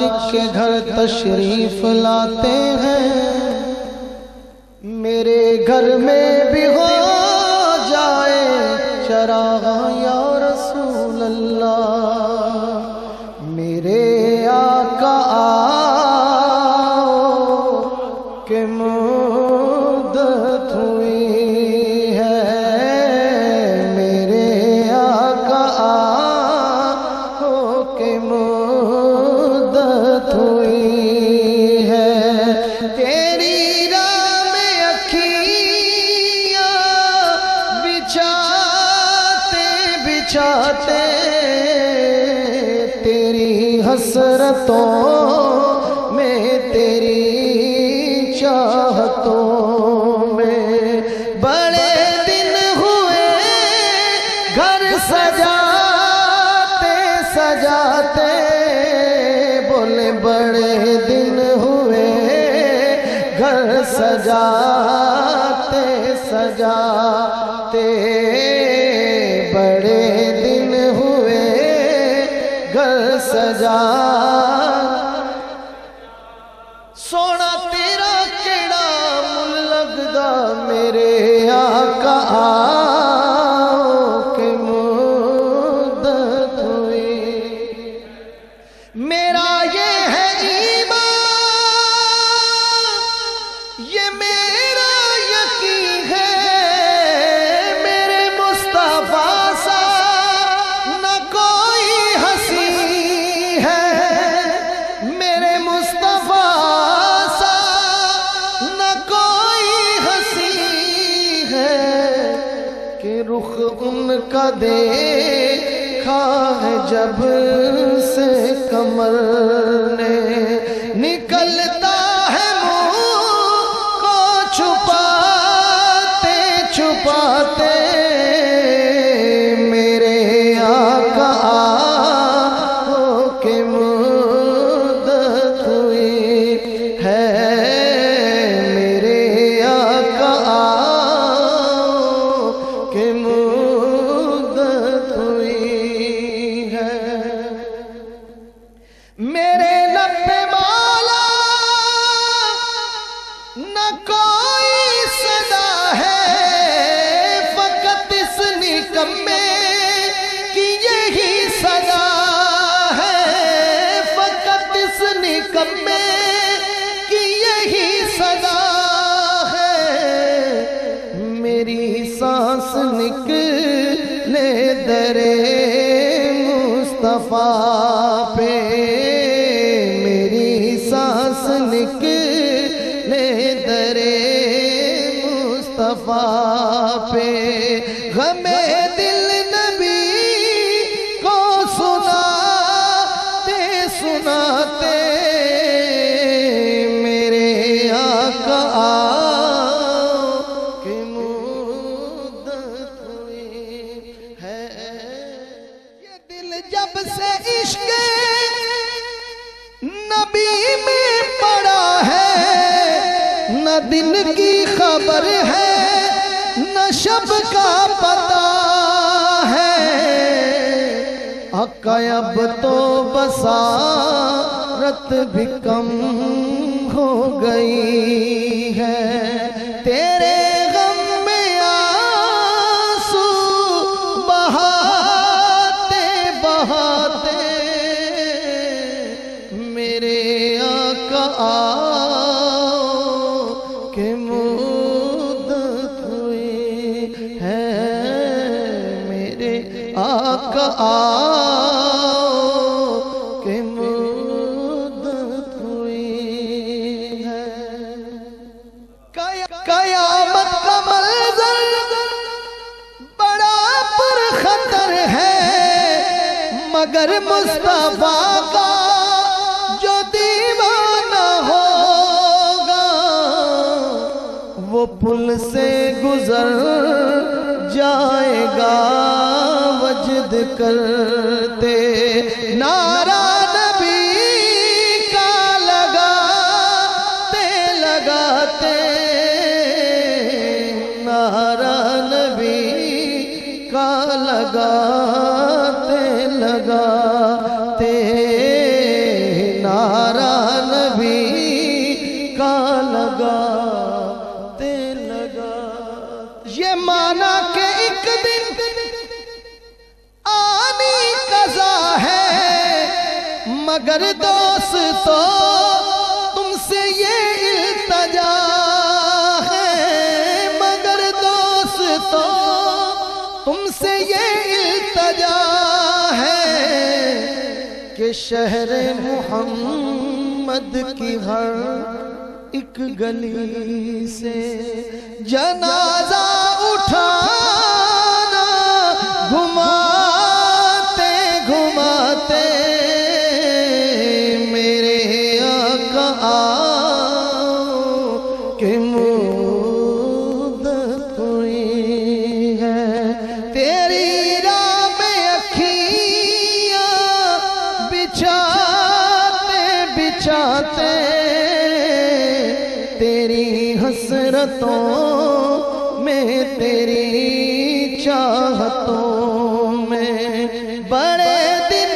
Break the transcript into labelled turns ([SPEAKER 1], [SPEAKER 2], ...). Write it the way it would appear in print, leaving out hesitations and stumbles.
[SPEAKER 1] आशिक के घर तशरीफ लाते हैं, मेरे घर में भी हो जाए चराग या रसूल अल्लाह। मेरे आका आओ के मुद्दत हुई है, मेरे आका आओ के मुद्दत हुई है। तेरी राह में अखियाँ बिछाते बिछाते तेरी हसरतों में, तेरी चाहतों में बड़े दिन हुए घर सजाते सजाते, बोले बड़े दिन हुए घर सजाते सजाते, बड़े दिन हुए घर सजा। सोना तेरा केड़ा मुल लगदा, मेरे आका आओ के मुद्दत हुई। मेरा ये है ईमान, ये मेरा यकीन है, मेरे मुस्तफा सा न कोई हसी है, मेरे मुस्तफा सा न कोई हसी है, कि रुख उनका देखा है जब से कमर ने, निकलता है मुंह को छुपाते छुपाते, मेरे आका आओ के मुद्दत हुई है, मेरे आका आओ के मुद्दत हुई है। मेरे लब पे माला न कोई सदा है, फकत इस निकम्मे की यही सदा है, फकत इस निकम्मे की यही सदा है। मेरी सांस निकले दरे मुस्तफा पे, मेरी सांस निकले दरे मुस्तफा पे, गमे दिल नबी को सुनाते सुनाते, मेरे आका आओ के मुद्दत हुई है। ये दिल जब से इश्क नबी में पड़ा है, न दिन की खबर है न शब का पता है, आका अब तो बसारत भी कम हो गई है, तेरे गम में आंसू बहाते बहाते, मेरे आका आओ के मुद्दत हुई है, मेरे आका आओ के मुद्दत हुई है। कयामत का मंज़र बड़ा पुरखतर है, मगर मुस्तफा का जो दीवाना होगा, वो पुल से गुजर जाएगा वजद करते, नारा नबी का लगाते लगाते, नारा नबी का लगाते लगाते, नारा मगर दोस्तों तुमसे ये इल्तजा है, मगर दोस्तों तुमसे ये इल्तजा है कि शहर मोहम्मद की हर एक गली से जनाजा उठाना, घुमाते घुमाते मेरे आका के मुद्दत हुई है। तेरी राह में अखियाँ बिछाते बिछाते तेरी हसरतों में, तेरी चाहतों में बड़े दिन